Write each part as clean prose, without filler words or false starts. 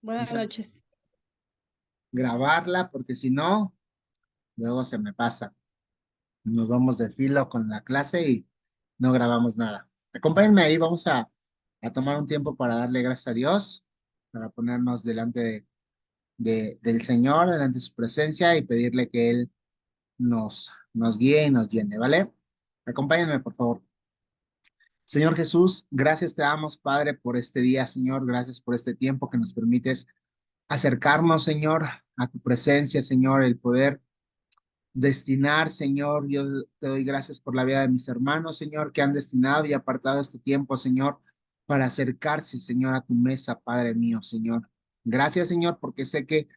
Buenas Déjame noches. grabarla porque si no, luego se me pasa. Nos vamos de filo con la clase y no grabamos nada. Acompáñenme ahí, vamos a tomar un tiempo para darle gracias a Dios, para ponernos delante del Señor, delante de su presencia y pedirle que Él nos guíe y nos llene, ¿vale? Acompáñenme, por favor. Señor Jesús, gracias te damos, Padre, por este día, Señor. Gracias por este tiempo que nos permites acercarnos, Señor, a tu presencia, Señor, el poder destinar, Señor. Yo te doy gracias por la vida de mis hermanos, Señor, que han destinado y apartado este tiempo, Señor, para acercarse, Señor, a tu mesa, Padre mío, Señor. Gracias, Señor, porque sé que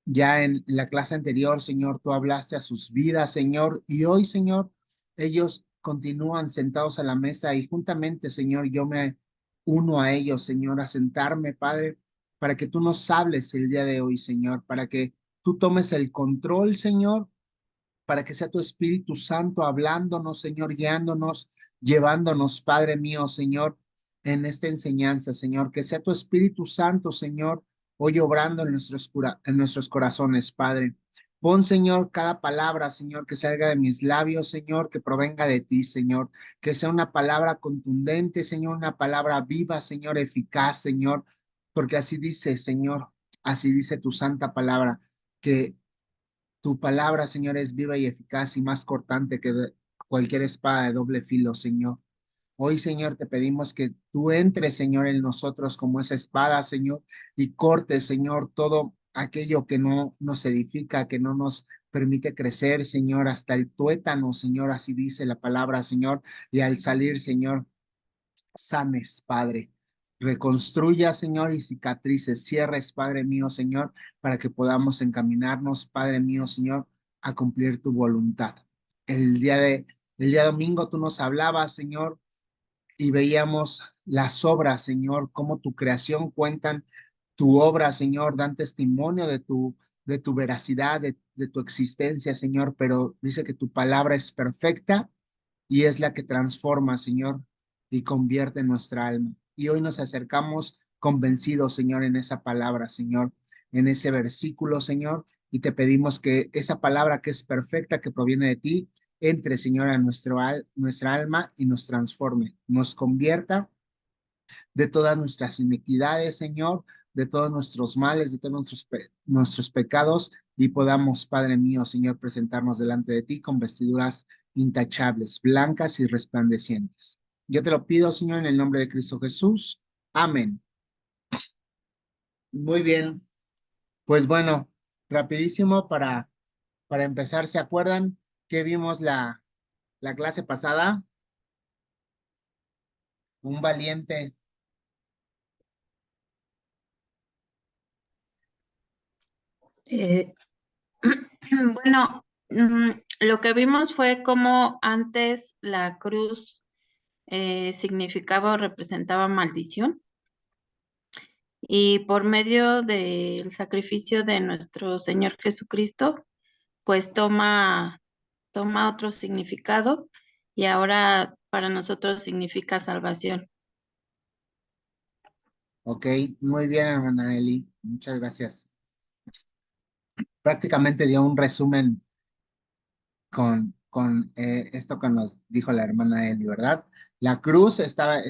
ya en la clase anterior, Señor, tú hablaste a sus vidas, Señor, y hoy, Señor, ellos continúan sentados a la mesa y juntamente, Señor, yo me uno a ellos, Señor, a sentarme, Padre, para que tú nos hables el día de hoy, Señor, para que tú tomes el control, Señor, para que sea tu Espíritu Santo hablándonos, Señor, guiándonos, llevándonos, Padre mío, Señor, en esta enseñanza, Señor, que sea tu Espíritu Santo, Señor, hoy obrando en nuestros corazones, Padre. Pon, Señor, cada palabra, Señor, que salga de mis labios, Señor, que provenga de ti, Señor, que sea una palabra contundente, Señor, una palabra viva, Señor, eficaz, Señor, porque así dice, Señor, así dice tu santa palabra, que tu palabra, Señor, es viva y eficaz y más cortante que cualquier espada de doble filo, Señor. Hoy, Señor, te pedimos que tú entres, Señor, en nosotros como esa espada, Señor, y cortes, Señor, todo aquello que no nos edifica, que no nos permite crecer, Señor, hasta el tuétano, Señor, así dice la palabra, Señor, y al salir, Señor, sanes, Padre. Reconstruya, Señor, y cicatrices, cierres, Padre mío, Señor, para que podamos encaminarnos, Padre mío, Señor, a cumplir tu voluntad. El día domingo tú nos hablabas, Señor, y veíamos las obras, Señor, cómo tu creación cuentan tu obra, Señor, dan testimonio de tu veracidad, de tu existencia, Señor, pero dice que tu palabra es perfecta y es la que transforma, Señor, y convierte nuestra alma. Y hoy nos acercamos convencidos, Señor, en esa palabra, Señor, en ese versículo, Señor, y te pedimos que esa palabra que es perfecta, que proviene de ti, entre, Señor, a nuestra alma y nos transforme, nos convierta de todas nuestras iniquidades, Señor, de todos nuestros males, de todos nuestros pecados, y podamos, Padre mío, Señor, presentarnos delante de ti con vestiduras intachables, blancas y resplandecientes. Yo te lo pido, Señor, en el nombre de Cristo Jesús. Amén. Muy bien. Pues bueno, rapidísimo para empezar, ¿se acuerdan que vimos la clase pasada? Un valiente. Eh, bueno, lo que vimos fue cómo antes la cruz significaba o representaba maldición y por medio del sacrificio de nuestro Señor Jesucristo, pues toma otro significado y ahora para nosotros significa salvación. Ok, muy bien, hermana Eli. Muchas gracias. Prácticamente dio un resumen con esto que nos dijo la hermana Eli, ¿verdad? La cruz estaba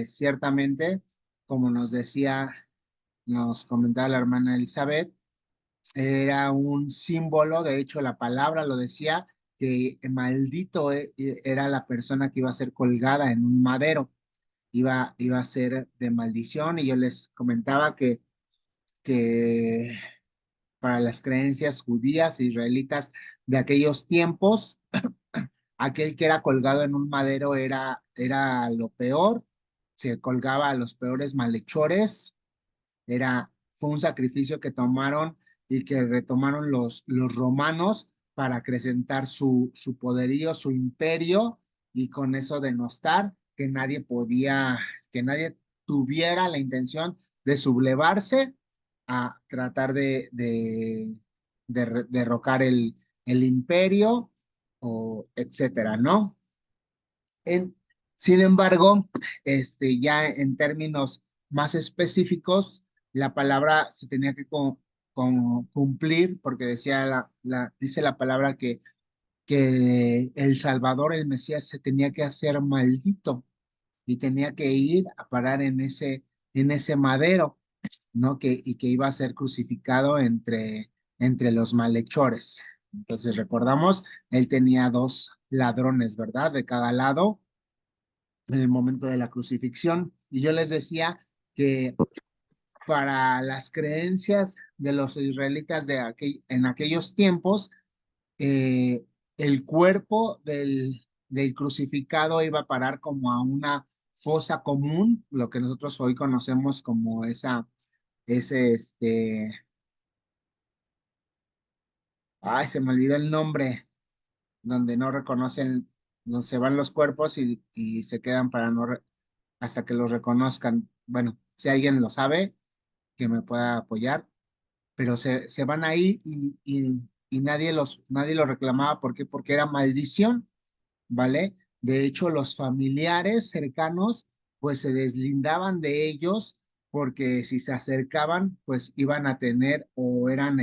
ciertamente, como nos decía, nos comentaba la hermana Elizabeth, era un símbolo, de hecho la palabra lo decía, que maldito era la persona que iba a ser colgada en un madero, iba a ser de maldición, y yo les comentaba que para las creencias judías e israelitas de aquellos tiempos, aquel que era colgado en un madero era lo peor, se colgaba a los peores malhechores, fue un sacrificio que tomaron y que retomaron los romanos para acrecentar su poderío, su imperio, y con eso denostar que nadie tuviera la intención de sublevarse a tratar de derrocar el imperio o etcétera, ¿no? En, Sin embargo, ya en términos más específicos, la palabra se tenía que cumplir, porque decía dice la palabra que el Salvador, el Mesías, se tenía que hacer maldito y tenía que ir a parar en ese madero, ¿no? Y que iba a ser crucificado entre los malhechores. Entonces recordamos, él tenía dos ladrones, ¿verdad? De cada lado en el momento de la crucifixión. Y yo les decía que para las creencias de los israelitas en aquellos tiempos, eh, el cuerpo del crucificado iba a parar como a una fosa común, lo que nosotros hoy conocemos como ese, ay, se me olvidó el nombre, donde no reconocen, donde se van los cuerpos y se quedan para no, hasta que los reconozcan. Bueno, si alguien lo sabe, que me pueda apoyar, pero se van ahí y nadie los reclamaba. ¿Por qué? Porque era maldición, ¿vale? De hecho, los familiares cercanos, pues se deslindaban de ellos porque si se acercaban, pues iban a tener o eran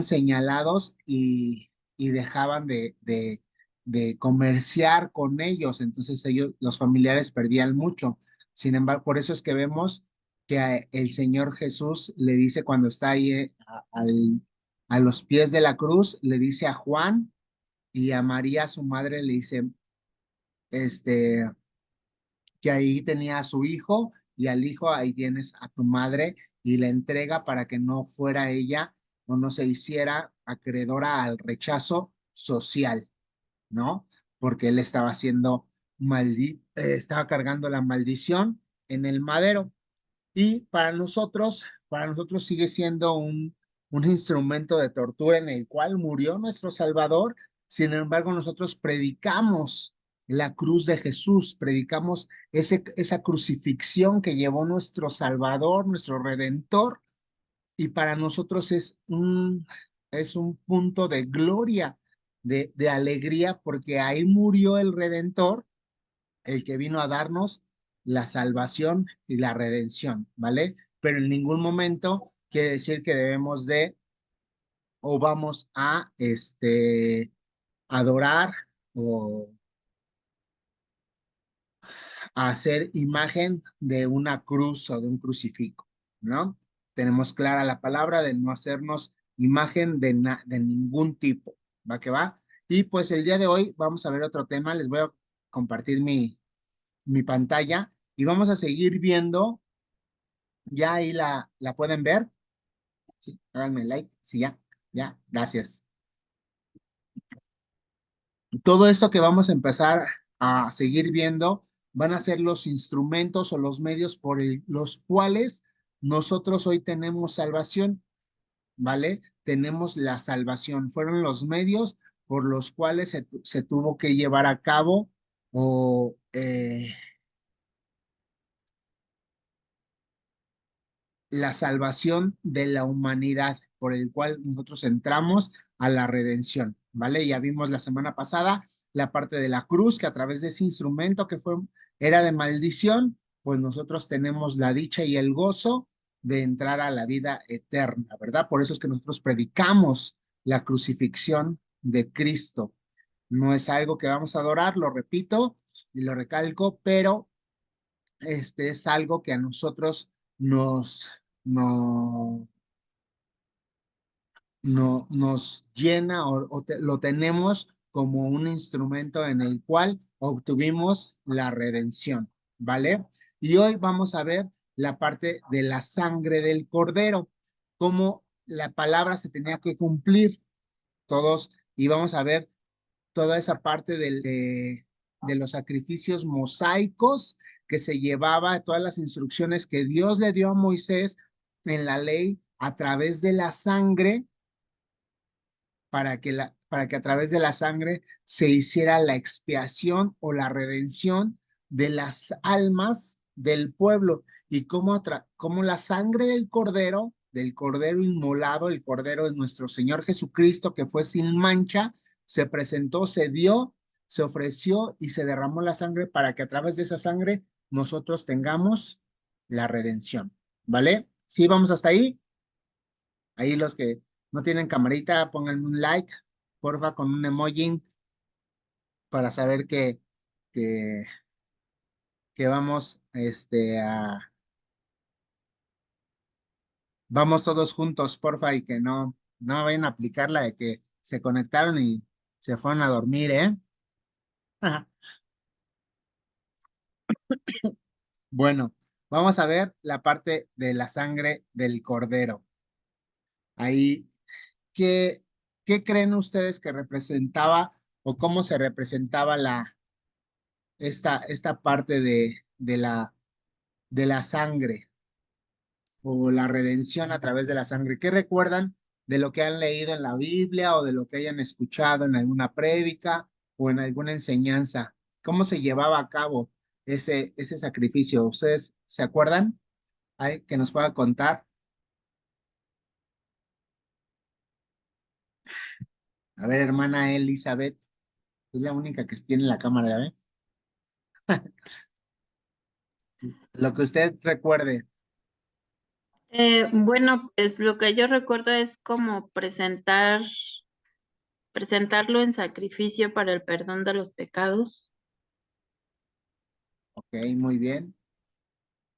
señalados y dejaban de comerciar con ellos, entonces ellos, los familiares perdían mucho. Sin embargo, por eso es que vemos que el Señor Jesús le dice cuando está ahí a los pies de la cruz, le dice a Juan y a María, su madre, le dice, este, que ahí tenía a su hijo y al hijo ahí tienes a tu madre y la entrega para que no fuera ella o no se hiciera acreedora al rechazo social, ¿no? Porque él estaba haciendo estaba cargando la maldición en el madero. Y para nosotros sigue siendo un instrumento de tortura en el cual murió nuestro Salvador. Sin embargo, nosotros predicamos la cruz de Jesús, predicamos esa crucifixión que llevó nuestro Salvador, nuestro Redentor, y para nosotros es un punto de gloria, de alegría, porque ahí murió el Redentor, el que vino a darnos la salvación y la redención, ¿vale? Pero en ningún momento quiere decir que debemos de o vamos a adorar o a hacer imagen de una cruz o de un crucifijo, ¿no? Tenemos clara la palabra de no hacernos imagen de ningún tipo, ¿va que va? Y pues el día de hoy vamos a ver otro tema, les voy a compartir mi pantalla y vamos a seguir viendo. Ya ahí la pueden ver. Sí, háganme like. Sí, ya, gracias. Todo esto que vamos a empezar a seguir viendo van a ser los instrumentos o los medios por los cuales nosotros hoy tenemos salvación, ¿vale? Tenemos la salvación. Fueron los medios por los cuales se tuvo que llevar a cabo o la salvación de la humanidad, por el cual nosotros entramos a la redención, ¿vale? Ya vimos la semana pasada la parte de la cruz, que a través de ese instrumento era de maldición, pues nosotros tenemos la dicha y el gozo de entrar a la vida eterna, ¿verdad? Por eso es que nosotros predicamos la crucifixión de Cristo. No es algo que vamos a adorar, lo repito y lo recalco, pero este es algo que a nosotros nos, no, nos llena lo tenemos como un instrumento en el cual obtuvimos la redención, ¿vale? Y hoy vamos a ver la parte de la sangre del cordero, cómo la palabra se tenía que cumplir todos, y vamos a ver toda esa parte de los sacrificios mosaicos que se llevaba, todas las instrucciones que Dios le dio a Moisés en la ley a través de la sangre, para que a través de la sangre se hiciera la expiación o la redención de las almas del pueblo y cómo la sangre del cordero inmolado, el cordero de nuestro Señor Jesucristo que fue sin mancha, se presentó, se dio, se ofreció y se derramó la sangre para que a través de esa sangre nosotros tengamos la redención. ¿vale? Sí, vamos hasta ahí. Ahí los que no tienen camarita, pongan un like, porfa, con un emoji para saber que, que vamos, vamos todos juntos, porfa, y que no vayan a aplicar la de que se conectaron y se fueron a dormir, ¿eh? Bueno, vamos a ver la parte de la sangre del cordero. Ahí, ¿qué, qué creen ustedes que representaba o cómo se representaba esta parte de la sangre o la redención a través de la sangre? ¿Qué recuerdan de lo que han leído en la Biblia o de lo que hayan escuchado en alguna prédica o en alguna enseñanza? ¿Cómo se llevaba a cabo ese sacrificio? ¿Ustedes se acuerdan? ¿Hay que nos pueda contar? A ver, hermana Elizabeth, es la única que tiene la cámara, ¿eh? Lo que usted recuerde. Bueno, pues lo que yo recuerdo es como presentarlo en sacrificio para el perdón de los pecados. Ok, muy bien.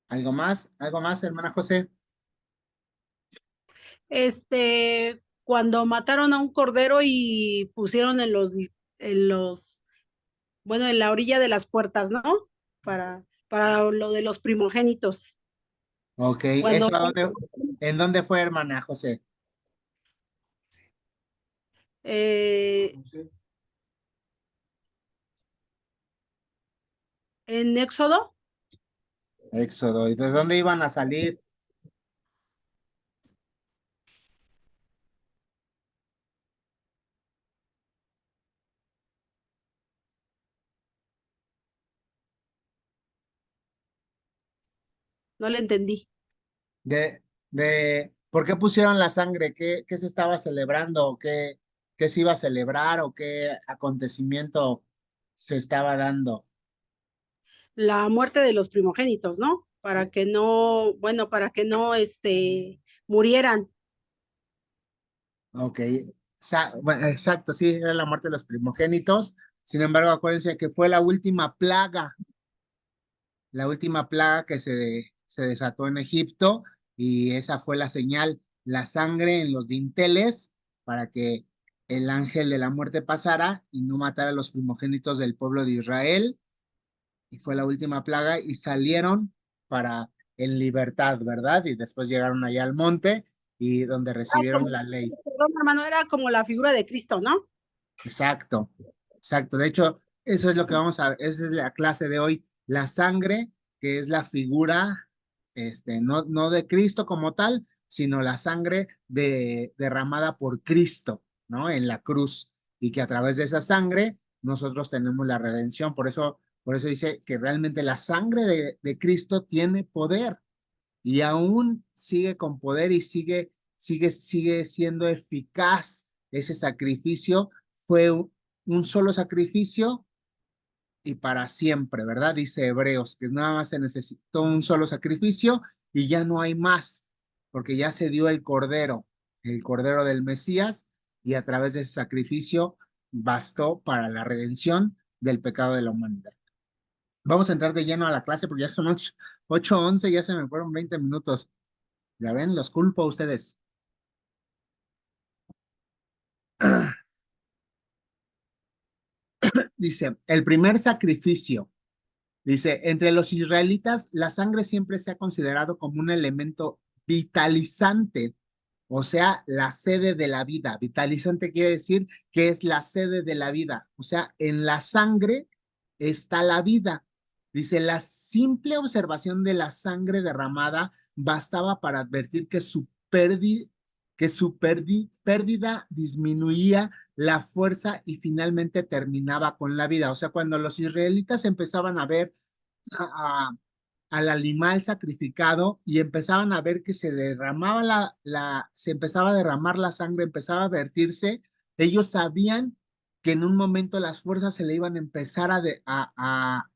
¿Algo más? ¿Algo más, hermana José? Cuando mataron a un cordero y pusieron en los, bueno, en la orilla de las puertas, ¿no? Para lo de los primogénitos. Ok, Cuando ¿en dónde fue, hermana José? eh, en Éxodo, Éxodo. ¿Y de dónde iban a salir? no le entendí. ¿Por qué pusieron la sangre? ¿Qué se estaba celebrando? ¿Qué se iba a celebrar? ¿O qué acontecimiento se estaba dando? La muerte de los primogénitos, ¿no? Para que no, bueno, para que no, murieran. Ok, bueno, exacto, sí, era la muerte de los primogénitos. Sin embargo, acuérdense que fue la última plaga que se desató en Egipto y esa fue la señal, la sangre en los dinteles para que el ángel de la muerte pasara y no matara a los primogénitos del pueblo de Israel. Y fue la última plaga y salieron para en libertad, ¿verdad? Y después llegaron allá al monte y donde recibieron la ley. Perdón, hermano, era como la figura de Cristo, ¿no? Exacto, exacto. De hecho, eso es lo que vamos a ver, esa es la clase de hoy, la sangre, que es la figura, no de Cristo como tal, sino la sangre derramada por Cristo, ¿no? En la cruz, y que a través de esa sangre nosotros tenemos la redención. Por eso dice que realmente la sangre de Cristo tiene poder y aún sigue con poder y sigue siendo eficaz ese sacrificio. Fue un solo sacrificio y para siempre, ¿verdad? Dice Hebreos, que nada más se necesitó un solo sacrificio y ya no hay más, porque ya se dio el cordero del Mesías, y a través de ese sacrificio bastó para la redención del pecado de la humanidad. Vamos a entrar de lleno a la clase porque ya son 8:11, ya se me fueron 20 minutos. Ya ven, los culpo a ustedes. Dice, el primer sacrificio. Dice, entre los israelitas, la sangre siempre se ha considerado como un elemento vitalizante, o sea, la sede de la vida. Vitalizante quiere decir que es la sede de la vida. O sea, en la sangre está la vida. Dice, la simple observación de la sangre derramada bastaba para advertir que su pérdida disminuía la fuerza y finalmente terminaba con la vida. O sea, cuando los israelitas empezaban a ver a, al animal sacrificado y empezaban a ver que se derramaba se empezaba a derramar la sangre, empezaba a vertirse, ellos sabían que en un momento las fuerzas se le iban a empezar a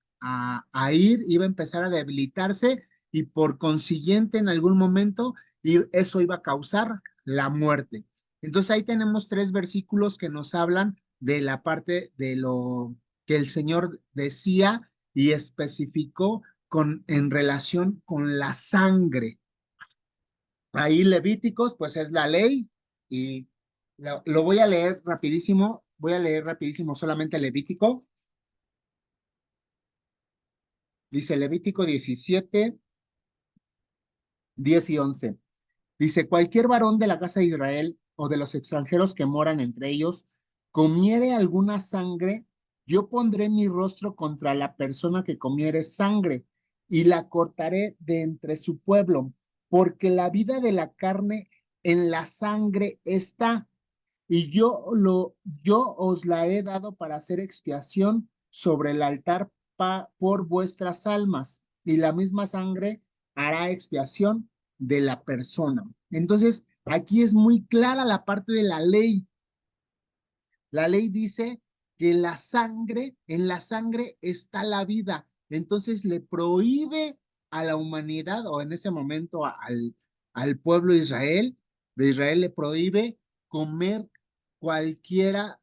ir, iba a empezar a debilitarse y por consiguiente en algún momento y eso iba a causar la muerte. Entonces ahí tenemos 3 versículos que nos hablan de la parte de lo que el Señor decía y especificó en relación con la sangre. Ahí Levíticos, pues es la ley y lo voy a leer rapidísimo solamente Levítico. Dice Levítico 17, 10 y 11. Dice, cualquier varón de la casa de Israel o de los extranjeros que moran entre ellos, comiere alguna sangre, yo pondré mi rostro contra la persona que comiere sangre y la cortaré de entre su pueblo, porque la vida de la carne en la sangre está, y yo os la he dado para hacer expiación sobre el altar por vuestras almas, y la misma sangre hará expiación de la persona. Entonces, aquí es muy clara la parte de la ley. La ley dice que en la sangre está la vida. Entonces le prohíbe a la humanidad, o en ese momento al pueblo de Israel le prohíbe comer cualquiera,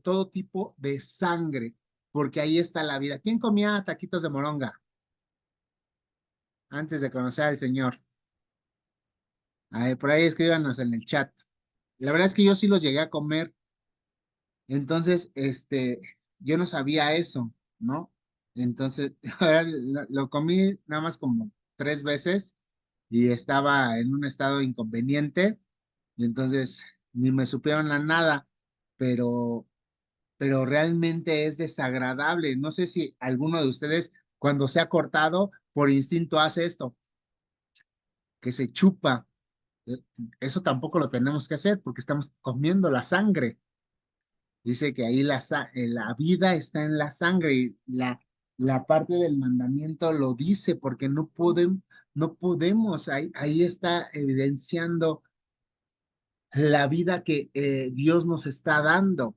todo tipo de sangre, porque ahí está la vida. ¿Quién comía taquitos de moronga antes de conocer al Señor? A ver, por ahí escríbanos en el chat. La verdad es que yo sí los llegué a comer. Entonces, yo no sabía eso, ¿no? Entonces, ahora lo comí nada más como 3 veces y estaba en un estado inconveniente, y entonces ni me supieron a nada, pero, pero realmente es desagradable. No sé si alguno de ustedes, cuando se ha cortado, por instinto hace esto, que se chupa. Eh, Eso tampoco lo tenemos que hacer porque estamos comiendo la sangre. Dice que ahí la vida está en la sangre y la parte del mandamiento lo dice porque no podemos, ahí está evidenciando la vida que Dios nos está dando.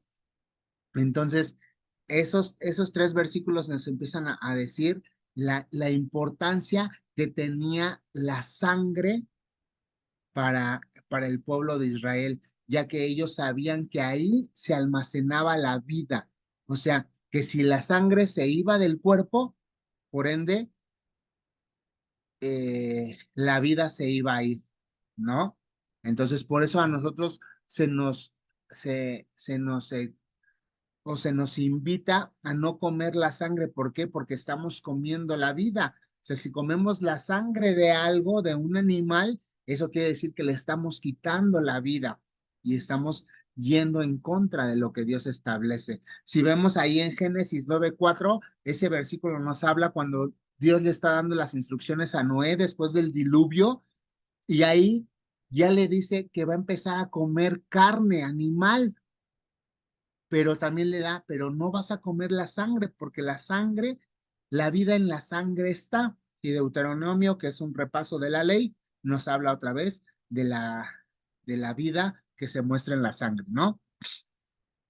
Entonces, esos 3 versículos nos empiezan a decir la importancia que tenía la sangre para el pueblo de Israel, ya que ellos sabían que ahí se almacenaba la vida. O sea, que si la sangre se iba del cuerpo, por ende, la vida se iba a ir, ¿no? Entonces, por eso a nosotros se nos, se nos, o se nos invita a no comer la sangre. ¿Por qué? Porque estamos comiendo la vida. O sea, si comemos la sangre de algo, de un animal, eso quiere decir que le estamos quitando la vida y estamos yendo en contra de lo que Dios establece. Si vemos ahí en Génesis 9:4, ese versículo nos habla cuando Dios le está dando las instrucciones a Noé después del diluvio, y ahí ya le dice que va a empezar a comer carne animal, pero también le da, pero no vas a comer la sangre, porque la sangre, la vida en la sangre está. Y Deuteronomio, que es un repaso de la ley, nos habla otra vez de la vida que se muestra en la sangre, ¿no?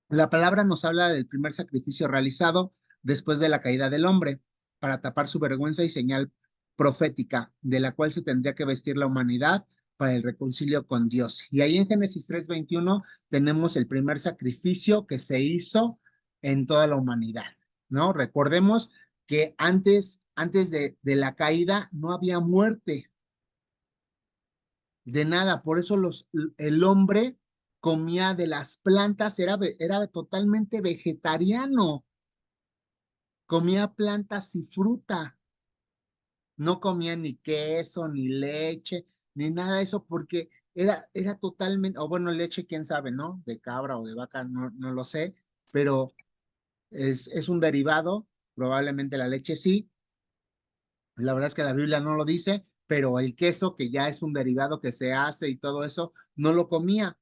La palabra nos habla del primer sacrificio realizado después de la caída del hombre, para tapar su vergüenza y señal profética, de la cual se tendría que vestir la humanidad para el reconcilio con Dios. Y ahí en Génesis 3:21 tenemos el primer sacrificio que se hizo en toda la humanidad, ¿no? Recordemos que antes de la caída no había muerte de nada, por eso el hombre comía de las plantas, era totalmente vegetariano, comía plantas y fruta, no comía ni queso, ni leche, ni nada de eso, porque era totalmente, o bueno, leche, quién sabe, ¿no? De cabra o de vaca, no lo sé, pero es un derivado, probablemente la leche sí, la verdad es que la Biblia no lo dice, pero el queso, que ya es un derivado que se hace y todo eso, no lo comía.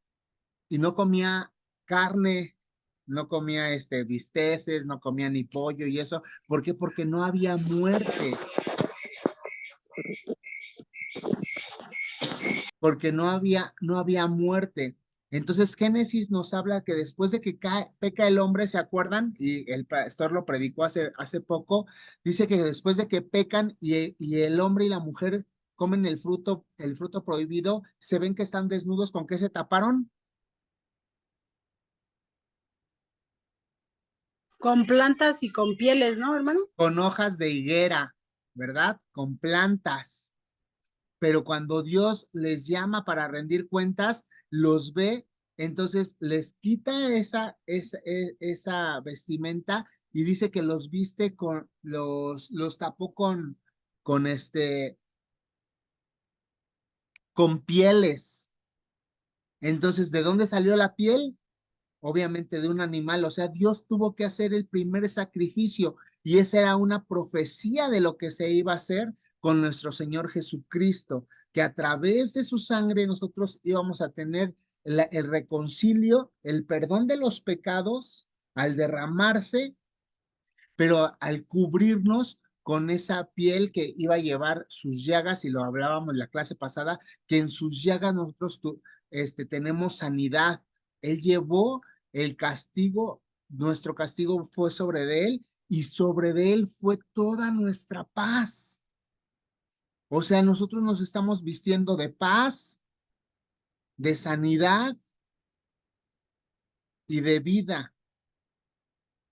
Y no comía carne, no comía bisteces, no comía ni pollo y eso. ¿Por qué? Porque no había muerte, porque no había muerte. Entonces Génesis nos habla que después de que peca el hombre, ¿se acuerdan? Y el pastor lo predicó hace poco, dice que después de que pecan y el hombre y la mujer comen el fruto prohibido, se ven que están desnudos. ¿Con qué se taparon? Con plantas y con pieles, ¿no, hermano? Con hojas de higuera, ¿verdad? Con plantas. Pero cuando Dios les llama para rendir cuentas, los ve, entonces les quita esa vestimenta y dice que los viste los tapó con con pieles. Entonces, ¿de dónde salió la piel? Obviamente de un animal. O sea, Dios tuvo que hacer el primer sacrificio y esa era una profecía de lo que se iba a hacer con nuestro Señor Jesucristo, que a través de su sangre nosotros íbamos a tener el reconcilio, el perdón de los pecados al derramarse, pero al cubrirnos con esa piel que iba a llevar sus llagas, y lo hablábamos la clase pasada, que en sus llagas nosotros tenemos sanidad. Él llevó el castigo, nuestro castigo fue sobre de él, y sobre de él fue toda nuestra paz. O sea, nosotros nos estamos vistiendo de paz, de sanidad y de vida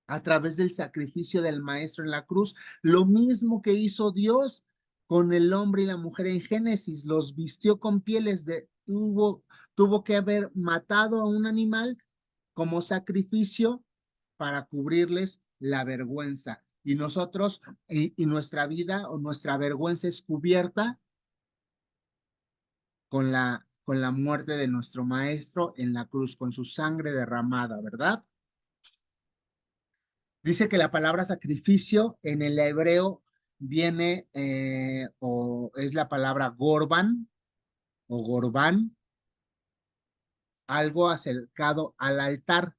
a través del sacrificio del Maestro en la cruz. Lo mismo que hizo Dios con el hombre y la mujer en Génesis, los vistió con pieles tuvo que haber matado a un animal como sacrificio para cubrirles la vergüenza. Y nosotros, y nuestra vida o nuestra vergüenza es cubierta con la muerte de nuestro Maestro en la cruz, con su sangre derramada, ¿verdad? Dice que la palabra sacrificio en el hebreo viene o es la palabra gorban o gorbán, algo acercado al altar.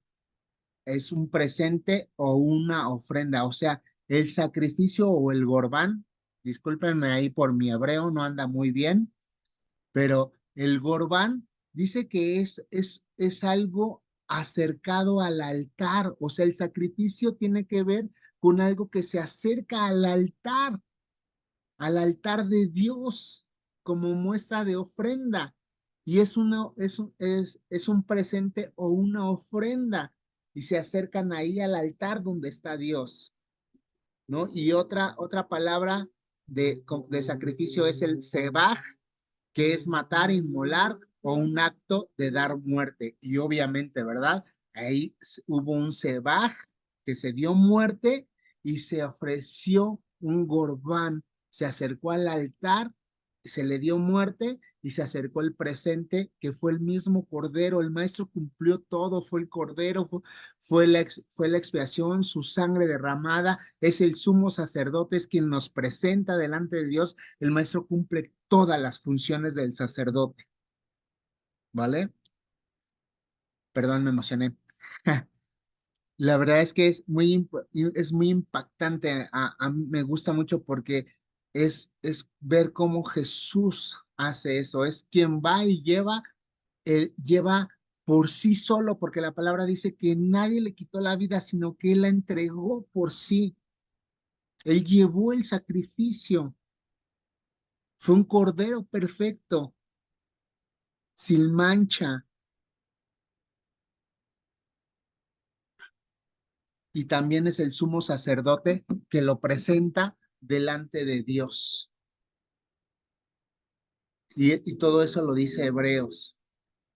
Es un presente o una ofrenda. O sea, el sacrificio o el gorbán, discúlpenme ahí por mi hebreo, no anda muy bien, pero el gorbán dice que es algo acercado al altar. O sea, el sacrificio tiene que ver con algo que se acerca al altar de Dios, como muestra de ofrenda. Y es un presente o una ofrenda. Y se acercan ahí al altar donde está Dios, ¿no? Y otra palabra de sacrificio es el sebaj, que es matar, inmolar o un acto de dar muerte. Y obviamente, ¿verdad? Ahí hubo un sebaj que se dio muerte y se ofreció un gorbán, se acercó al altar, se le dio muerte y se acercó el presente, que fue el mismo cordero. El maestro cumplió todo, fue el cordero, fue la expiación, su sangre derramada, es el sumo sacerdote, es quien nos presenta delante de Dios. El maestro cumple todas las funciones del sacerdote, ¿vale? Perdón, me emocioné. La verdad es que es muy impactante. A mí me gusta mucho porque es ver cómo Jesús hace eso. Es quien va y lleva por sí solo, porque la palabra dice que nadie le quitó la vida, sino que él la entregó por sí. Él llevó el sacrificio. Fue un cordero perfecto, sin mancha. Y también es el sumo sacerdote que lo presenta delante de Dios. Y todo eso lo dice Hebreos,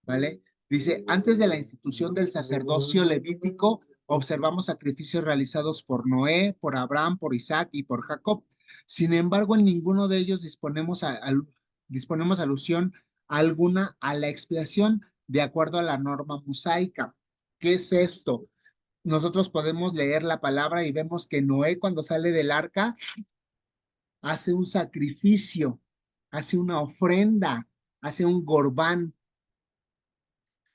¿vale? Dice, antes de la institución del sacerdocio levítico, observamos sacrificios realizados por Noé, por Abraham, por Isaac y por Jacob. Sin embargo, en ninguno de ellos disponemos alusión alguna a la expiación de acuerdo a la norma mosaica. ¿Qué es esto? Nosotros podemos leer la palabra y vemos que Noé, cuando sale del arca, hace un sacrificio, hace una ofrenda, hace un gorbán.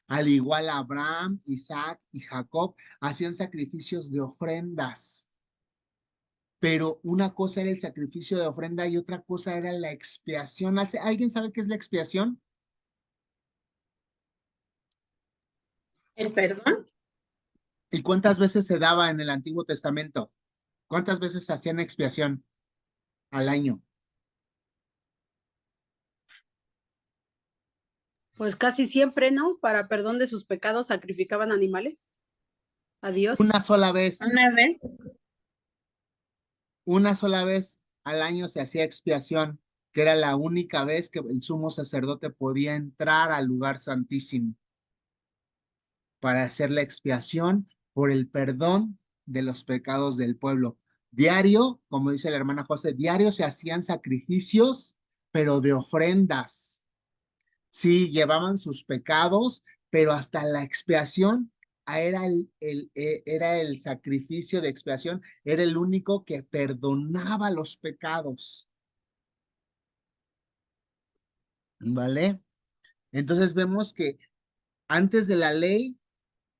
Al igual Abraham, Isaac y Jacob hacían sacrificios de ofrendas. Pero una cosa era el sacrificio de ofrenda y otra cosa era la expiación. ¿Alguien sabe qué es la expiación? ¿El perdón? ¿Y cuántas veces se daba en el Antiguo Testamento? ¿Cuántas veces hacían expiación al año? Pues casi siempre, ¿no? Para perdón de sus pecados sacrificaban animales a Una Dios. sola vez, Una vez. una sola vez al año se hacía expiación, que era la única vez que el sumo sacerdote podía entrar al lugar santísimo para hacer la expiación por el perdón de los pecados del pueblo. Diario, como dice la hermana José, diario se hacían sacrificios, pero de ofrendas. Sí, llevaban sus pecados, pero hasta la expiación era el sacrificio de expiación, era el único que perdonaba los pecados, ¿vale? Entonces vemos que antes de la ley,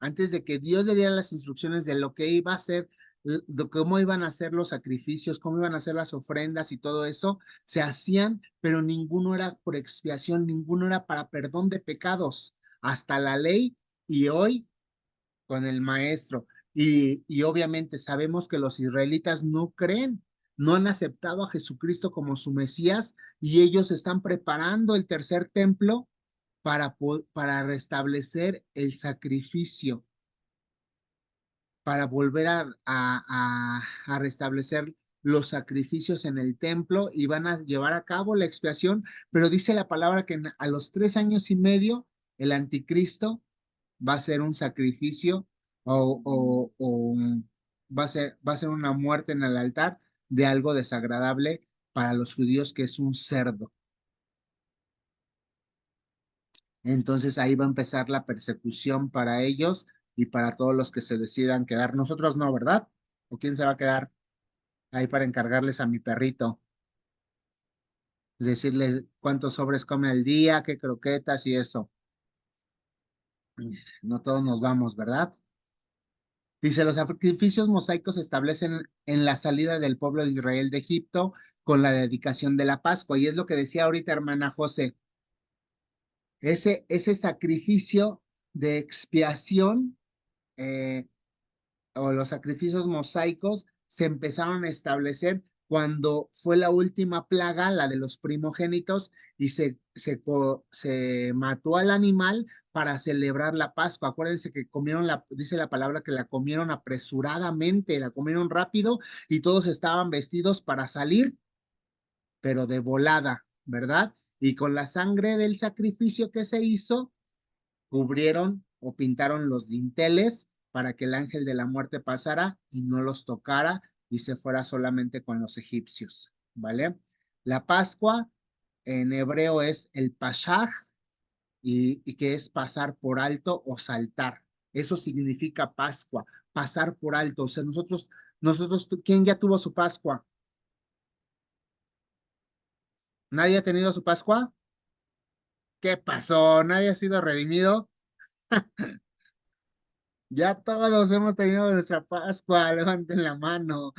antes de que Dios le diera las instrucciones de lo que iba a hacer, de cómo iban a hacer los sacrificios, cómo iban a hacer las ofrendas y todo eso, se hacían, pero ninguno era por expiación, ninguno era para perdón de pecados, hasta la ley y hoy con el maestro. Y obviamente sabemos que los israelitas no creen, no han aceptado a Jesucristo como su Mesías y ellos están preparando el tercer templo para restablecer el sacrificio, para volver a restablecer los sacrificios en el templo y van a llevar a cabo la expiación, pero dice la palabra que a los 3 años y medio el anticristo va a ser un sacrificio o va a ser una muerte en el altar de algo desagradable para los judíos, que es un cerdo. Entonces ahí va a empezar la persecución para ellos y para todos los que se decidan quedar. Nosotros no, ¿verdad? ¿O quién se va a quedar ahí para encargarles a mi perrito? Decirle cuántos sobres come al día, qué croquetas y eso. No todos nos vamos, ¿verdad? Dice, los sacrificios mosaicos se establecen en la salida del pueblo de Israel de Egipto con la dedicación de la Pascua. Y es lo que decía ahorita hermana José, ese sacrificio de expiación eh, o los sacrificios mosaicos se empezaron a establecer cuando fue la última plaga, la de los primogénitos, y se mató al animal para celebrar la Pascua. Acuérdense que comieron dice la palabra que la comieron apresuradamente, la comieron rápido y todos estaban vestidos para salir, pero de volada, ¿verdad? Y con la sangre del sacrificio que se hizo, cubrieron o pintaron los dinteles para que el ángel de la muerte pasara y no los tocara y se fuera solamente con los egipcios, ¿vale? La Pascua en hebreo es el Pashaj y que es pasar por alto o saltar. Eso significa Pascua, pasar por alto. O sea, ¿quién ya tuvo su Pascua? ¿Nadie ha tenido su Pascua? ¿Qué pasó? ¿Nadie ha sido redimido? Ya todos hemos tenido nuestra Pascua, levanten la mano.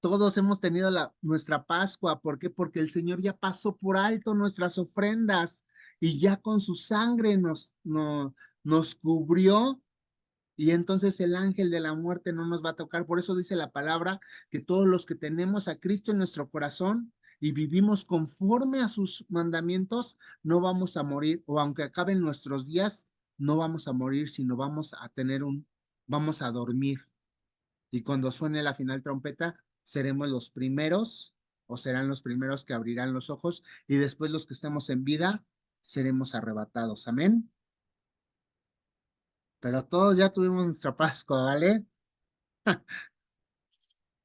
Todos hemos tenido nuestra Pascua. ¿Por qué? Porque el Señor ya pasó por alto nuestras ofrendas y ya con su sangre nos cubrió y entonces el ángel de la muerte no nos va a tocar. Por eso dice la palabra que todos los que tenemos a Cristo en nuestro corazón y vivimos conforme a sus mandamientos, no vamos a morir, o aunque acaben nuestros días, no vamos a morir, sino vamos a dormir. Y cuando suene la final trompeta, seremos los primeros, o serán los primeros que abrirán los ojos, y después los que estemos en vida, seremos arrebatados. Amén. Pero todos ya tuvimos nuestra Pascua, ¿vale?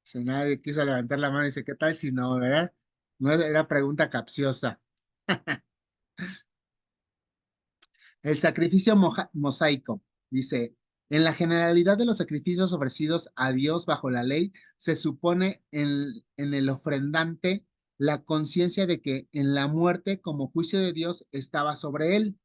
Si nadie quiso levantar la mano y dice, ¿qué tal si no, verdad? No era pregunta capciosa. El sacrificio mosaico, dice, en la generalidad de los sacrificios ofrecidos a Dios bajo la ley, se supone en el ofrendante la conciencia de que en la muerte como juicio de Dios estaba sobre él.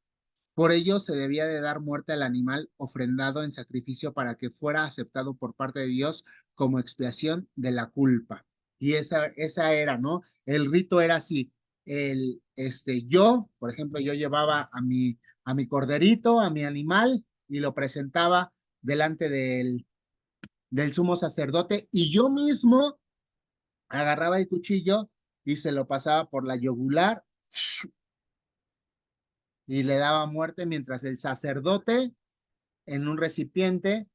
Por ello se debía de dar muerte al animal ofrendado en sacrificio para que fuera aceptado por parte de Dios como expiación de la culpa. Y esa era, ¿no? El rito era así. Por ejemplo, yo llevaba a mi a mi corderito, a mi animal, y lo presentaba delante del sumo sacerdote, y yo mismo agarraba el cuchillo y se lo pasaba por la yugular y le daba muerte mientras el sacerdote en un recipiente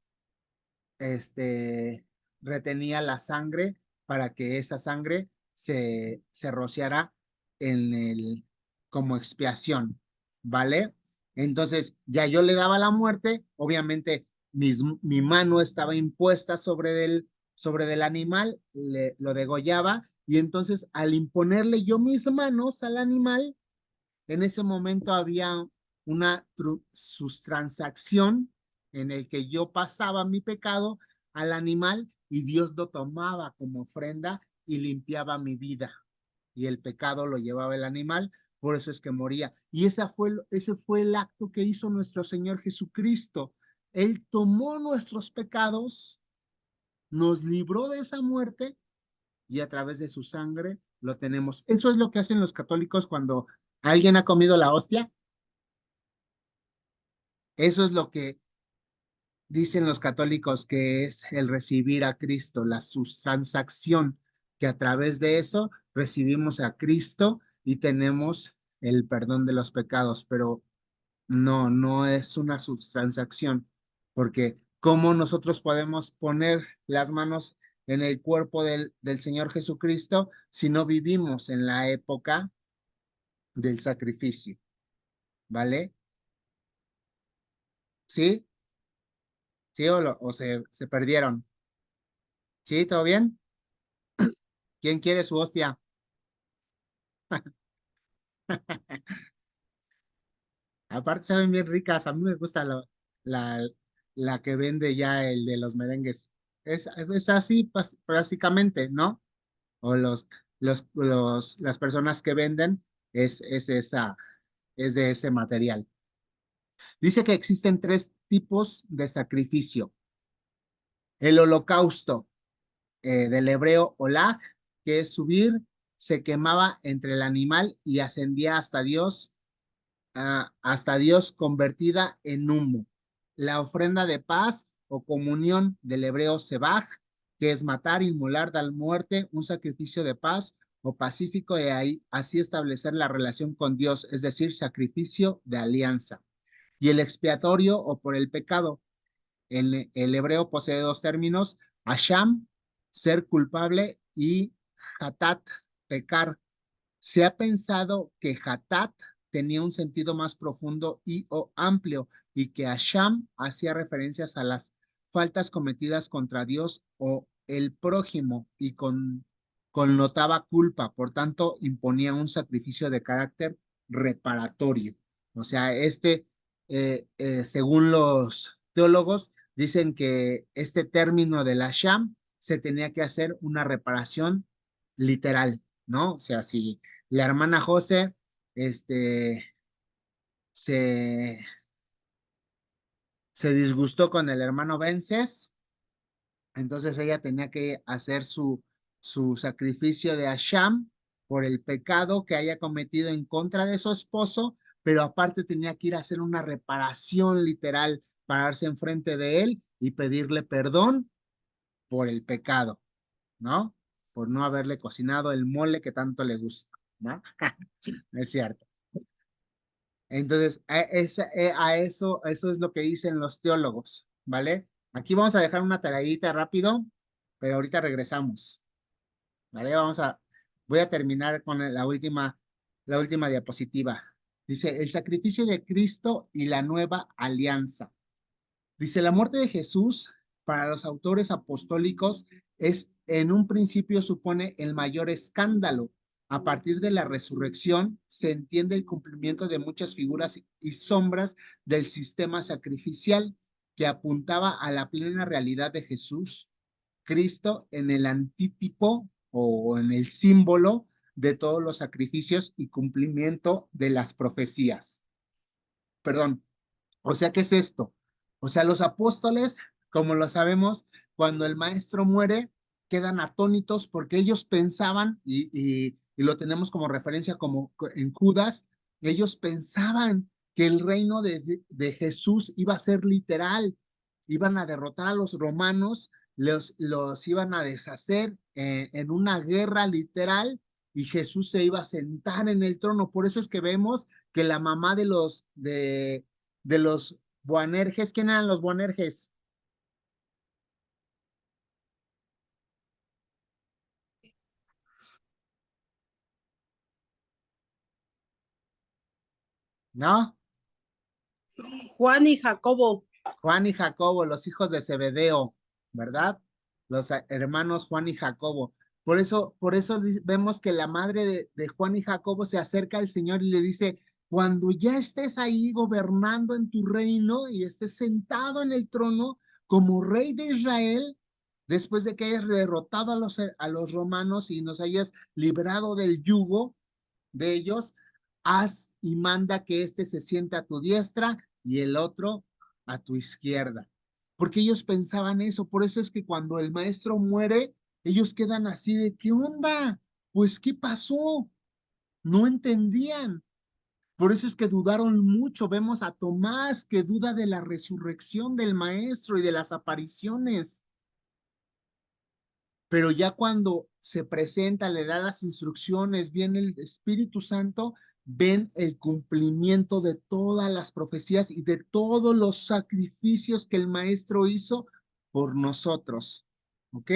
retenía la sangre para que esa sangre se rociara en como expiación, ¿vale? Entonces, ya yo le daba la muerte, obviamente mi mano estaba impuesta sobre del animal, lo degollaba, y entonces al imponerle yo mis manos al animal, en ese momento había una sustransacción en el que yo pasaba mi pecado al animal y Dios lo tomaba como ofrenda y limpiaba mi vida. Y el pecado lo llevaba el animal, por eso es que moría. Y ese fue el acto que hizo nuestro Señor Jesucristo. Él tomó nuestros pecados, nos libró de esa muerte y a través de su sangre lo tenemos. Eso es lo que hacen los católicos cuando alguien ha comido la hostia. Eso es lo que dicen los católicos que es el recibir a Cristo, la sustransacción, que a través de eso recibimos a Cristo y tenemos el perdón de los pecados, pero no es una sustransacción, porque ¿cómo nosotros podemos poner las manos en el cuerpo del Señor Jesucristo si no vivimos en la época del sacrificio? ¿Vale? ¿Sí? ¿Sí o se perdieron? ¿Sí? ¿Todo bien? ¿Quién quiere su hostia? Aparte saben bien ricas, a mí me gusta la, la que vende ya el de los merengues. Es así básicamente, ¿no? O las personas que venden es de ese material. Dice que existen tres tipos de sacrificio. El holocausto, del hebreo olag, que es subir, se quemaba entre el animal y ascendía hasta Dios convertida en humo. La ofrenda de paz o comunión del hebreo sebaj, que es matar, inmolar, dar muerte, un sacrificio de paz o pacífico, y ahí, así establecer la relación con Dios, es decir, sacrificio de alianza. Y el expiatorio o por el pecado. El hebreo posee dos términos: asham, ser culpable, y hatat, pecar. Se ha pensado que hatat tenía un sentido más profundo y o amplio, y que asham hacía referencias a las faltas cometidas contra Dios o el prójimo y connotaba culpa, por tanto imponía un sacrificio de carácter reparatorio. O sea, según los teólogos, dicen que este término del asham se tenía que hacer una reparación literal, ¿no? O sea, si la hermana José, se, se disgustó con el hermano Vences, entonces ella tenía que hacer su sacrificio de Asham por el pecado que haya cometido en contra de su esposo, pero aparte tenía que ir a hacer una reparación literal, pararse enfrente de él y pedirle perdón por el pecado, ¿no? Por no haberle cocinado el mole que tanto le gusta, ¿no? Es cierto. Entonces, eso es lo que dicen los teólogos, ¿vale? Aquí vamos a dejar una tareita rápido, pero ahorita regresamos, ¿vale? Voy a terminar con la última diapositiva. Dice, el sacrificio de Cristo y la nueva alianza. Dice, la muerte de Jesús para los autores apostólicos en un principio supone el mayor escándalo. A partir de la resurrección se entiende el cumplimiento de muchas figuras y sombras del sistema sacrificial que apuntaba a la plena realidad de Jesús, Cristo, en el antítipo o en el símbolo de todos los sacrificios y cumplimiento de las profecías. Perdón, o sea, ¿qué es esto? O sea, los apóstoles, como lo sabemos, cuando el maestro muere, quedan atónitos porque ellos pensaban, y lo tenemos como referencia como en Judas, ellos pensaban que el reino de Jesús iba a ser literal, iban a derrotar a los romanos, los iban a deshacer en una guerra literal y Jesús se iba a sentar en el trono. Por eso es que vemos que la mamá de los Boanerges, ¿quién eran los Boanerges? ¿No? Juan y Jacobo. Juan y Jacobo, los hijos de Zebedeo, ¿verdad? Los hermanos Juan y Jacobo. Por eso vemos que la madre de Juan y Jacobo se acerca al Señor y le dice, cuando ya estés ahí gobernando en tu reino y estés sentado en el trono como rey de Israel, después de que hayas derrotado a los romanos y nos hayas librado del yugo de ellos, haz y manda que éste se siente a tu diestra y el otro a tu izquierda. Porque ellos pensaban eso, por eso es que cuando el maestro muere, ellos quedan así de, ¿qué onda? Pues, ¿qué pasó? No entendían. Por eso es que dudaron mucho. Vemos a Tomás que duda de la resurrección del maestro y de las apariciones. Pero ya cuando se presenta, le da las instrucciones, viene el Espíritu Santo, ven el cumplimiento de todas las profecías y de todos los sacrificios que el Maestro hizo por nosotros. ¿Ok?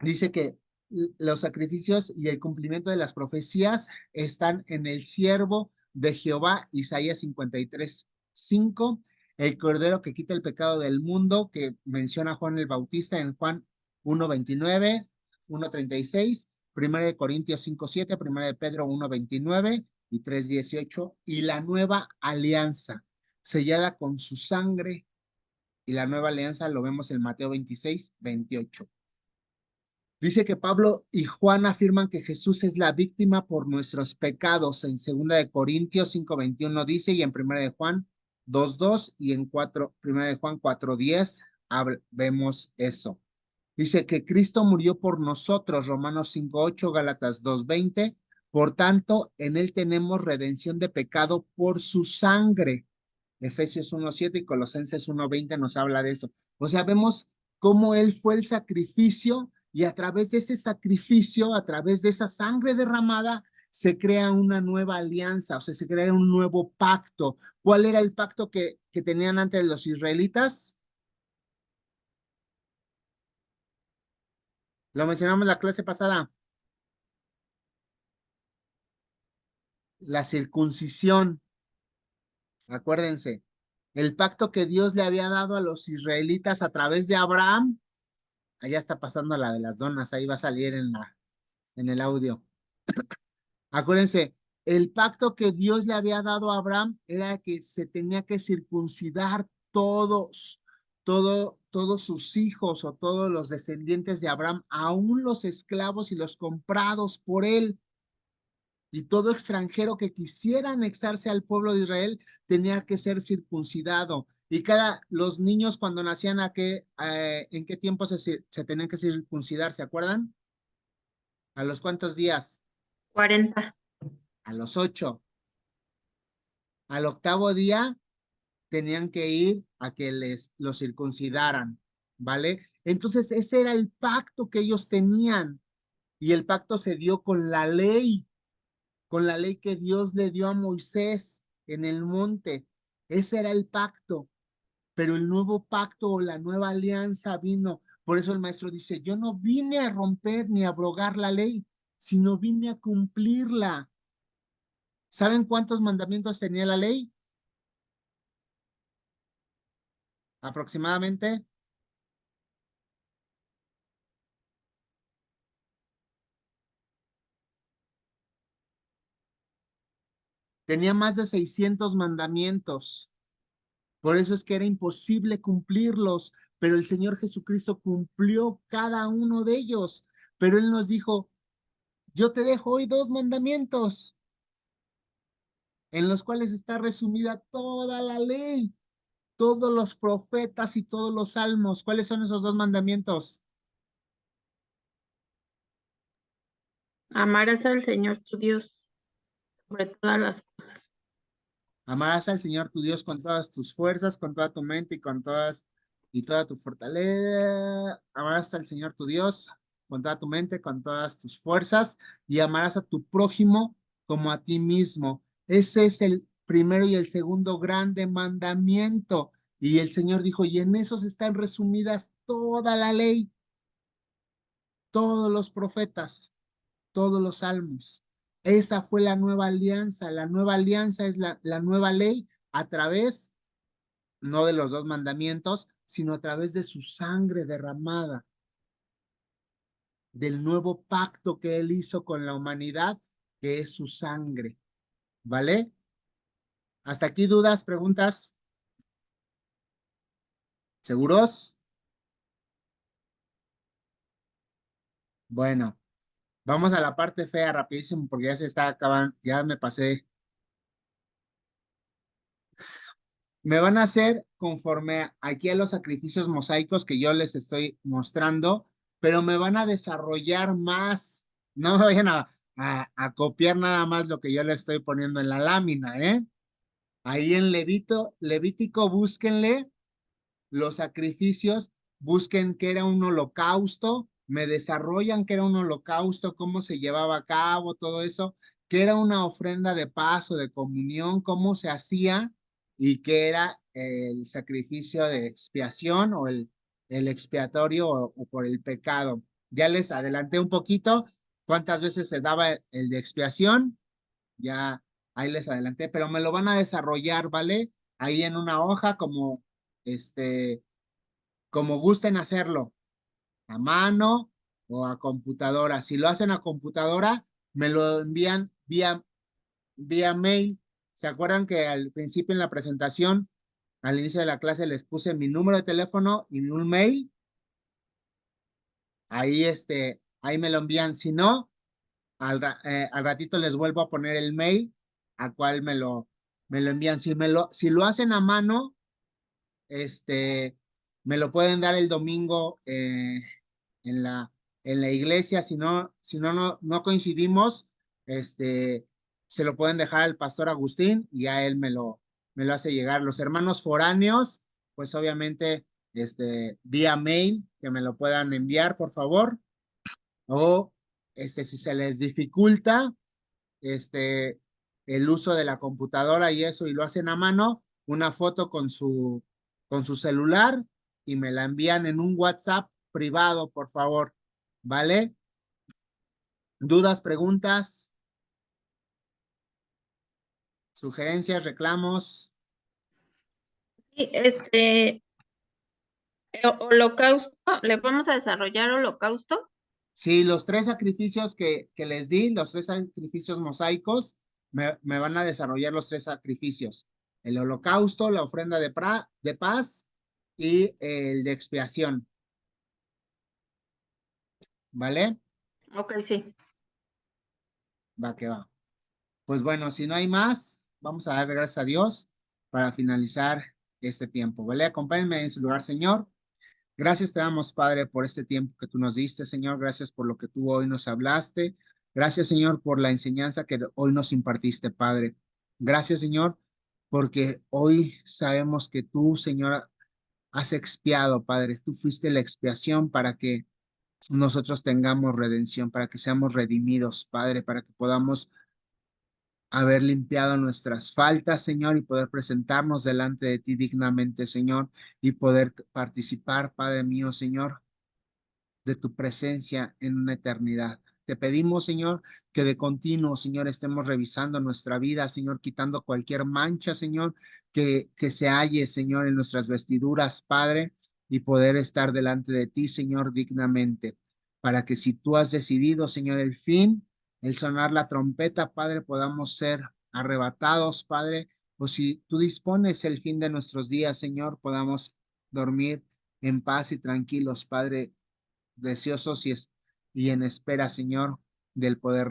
Dice que los sacrificios y el cumplimiento de las profecías están en el siervo de Jehová, Isaías 53:5, el cordero que quita el pecado del mundo, que menciona Juan el Bautista en Juan 1:29, 1:36, 1 de Corintios 5:7, 1 de Pedro 1:29 y 3:18, y la nueva alianza sellada con su sangre, y la nueva alianza lo vemos en Mateo 26:28. Dice que Pablo y Juan afirman que Jesús es la víctima por nuestros pecados. En 2 de Corintios 5:21 dice, y en 1 de Juan 2:2 y en 1 de Juan 4:10 vemos eso. Dice que Cristo murió por nosotros, Romanos 5:8, Gálatas 2:20. Por tanto, en él tenemos redención de pecado por su sangre. Efesios 1:7 y Colosenses 1:20 nos habla de eso. O sea, vemos cómo él fue el sacrificio y a través de ese sacrificio, a través de esa sangre derramada, se crea una nueva alianza, o sea, se crea un nuevo pacto. ¿Cuál era el pacto que tenían antes los israelitas? Lo mencionamos en la clase pasada. La circuncisión. Acuérdense, el pacto que Dios le había dado a los israelitas a través de Abraham. Allá está pasando la de las donas, ahí va a salir en el audio. Acuérdense, el pacto que Dios le había dado a Abraham era que se tenía que circuncidar todos sus hijos o todos los descendientes de Abraham, aún los esclavos y los comprados por él. Y todo extranjero que quisiera anexarse al pueblo de Israel tenía que ser circuncidado. Y los niños cuando nacían, ¿en qué tiempo se tenían que circuncidar? ¿Se acuerdan? ¿A los cuántos días? 40. A los 8. Al octavo día tenían que ir a que los circuncidaran, ¿vale? Entonces ese era el pacto que ellos tenían. Y el pacto se dio con la ley que Dios le dio a Moisés en el monte. Ese era el pacto, pero el nuevo pacto o la nueva alianza vino. Por eso el maestro dice, yo no vine a romper ni a abrogar la ley, sino vine a cumplirla. ¿Saben cuántos mandamientos tenía la ley? Aproximadamente. Tenía más de 600 mandamientos. Por eso es que era imposible cumplirlos, pero el Señor Jesucristo cumplió cada uno de ellos. Pero Él nos dijo, yo te dejo hoy 2 mandamientos, en los cuales está resumida toda la ley, todos los profetas y todos los salmos. ¿Cuáles son esos 2 mandamientos? Amarás al Señor tu Dios sobre todas las cosas. Amarás al Señor tu Dios con todas tus fuerzas, con toda tu mente y toda tu fortaleza. Amarás al Señor tu Dios con toda tu mente, con todas tus fuerzas, y amarás a tu prójimo como a ti mismo. Ese es el primero y el segundo grande mandamiento. Y el Señor dijo, y en esos están resumidas toda la ley, todos los profetas, todos los salmos. Esa fue la nueva alianza. La nueva alianza es la nueva ley a través, no de los dos mandamientos, sino a través de su sangre derramada, del nuevo pacto que él hizo con la humanidad, que es su sangre. ¿Vale? ¿Hasta aquí dudas, preguntas? ¿Seguros? Bueno, vamos a la parte fea rapidísimo porque ya se está acabando, ya me pasé. Me van a hacer conforme aquí a los sacrificios mosaicos que yo les estoy mostrando, pero me van a desarrollar más. No me vayan a copiar nada más lo que yo les estoy poniendo en la lámina, ¿eh? Ahí en Levítico, búsquenle los sacrificios, busquen qué era un holocausto, me desarrollan qué era un holocausto, cómo se llevaba a cabo, todo eso, qué era una ofrenda de paz o de comunión, cómo se hacía y qué era el sacrificio de expiación o el expiatorio o por el pecado. Ya les adelanté un poquito cuántas veces se daba el de expiación, ya ahí les adelanté, pero me lo van a desarrollar, ¿vale? Ahí en una hoja este, como gusten hacerlo, a mano o a computadora. Si lo hacen a computadora, me lo envían vía mail. ¿Se acuerdan que al principio en la presentación, al inicio de la clase, les puse mi número de teléfono y un mail? Ahí, ahí me lo envían. Si no, al ratito les vuelvo a poner el mail al cual me lo envían. Si lo hacen a mano, me lo pueden dar el domingo en en la iglesia. Si no coincidimos, se lo pueden dejar al pastor Agustín y a él me lo hace llegar. Los hermanos foráneos, pues obviamente, vía mail, que me lo puedan enviar, por favor. O, si se les dificulta, este, el uso de la computadora y eso, y lo hacen a mano, una foto con su celular y me la envían en un WhatsApp privado, por favor, ¿vale? ¿Dudas, preguntas, sugerencias, reclamos? Sí, holocausto, ¿le vamos a desarrollar holocausto? Sí, los tres sacrificios que les di, los tres sacrificios mosaicos, me van a desarrollar los tres sacrificios. El holocausto, la ofrenda de paz y el de expiación. ¿Vale? Ok, sí. Va que va. Pues bueno, si no hay más, vamos a dar gracias a Dios para finalizar este tiempo. ¿Vale? Acompáñenme en su lugar, Señor. Gracias te damos, Padre, por este tiempo que tú nos diste, Señor. Gracias por lo que tú hoy nos hablaste. Gracias, Señor, por la enseñanza que hoy nos impartiste, Padre. Gracias, Señor, porque hoy sabemos que tú, Señor, has expiado, Padre. Tú fuiste la expiación para que nosotros tengamos redención, para que seamos redimidos, Padre, para que podamos haber limpiado nuestras faltas, Señor, y poder presentarnos delante de ti dignamente, Señor, y poder participar, Padre mío, Señor, de tu presencia en una eternidad. Te pedimos, Señor, que de continuo, Señor, estemos revisando nuestra vida, Señor, quitando cualquier mancha, Señor, que se halle, Señor, en nuestras vestiduras, Padre, y poder estar delante de ti, Señor, dignamente, para que si tú has decidido, Señor, el fin, el sonar la trompeta, Padre, podamos ser arrebatados, Padre, o si tú dispones el fin de nuestros días, Señor, podamos dormir en paz y tranquilos, Padre, deseosos y en espera, Señor, del poder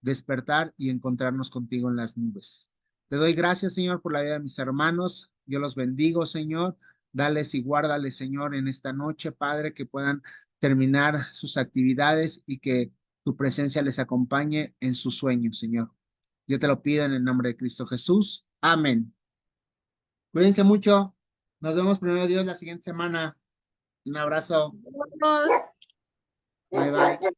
despertar y encontrarnos contigo en las nubes. Te doy gracias, Señor, por la vida de mis hermanos. Yo los bendigo, Señor. Dales y guárdales, Señor, en esta noche, Padre, que puedan terminar sus actividades y que tu presencia les acompañe en sus sueños, Señor. Yo te lo pido en el nombre de Cristo Jesús. Amén. Cuídense mucho. Nos vemos primero Dios la siguiente semana. Un abrazo. Todos. Bye bye.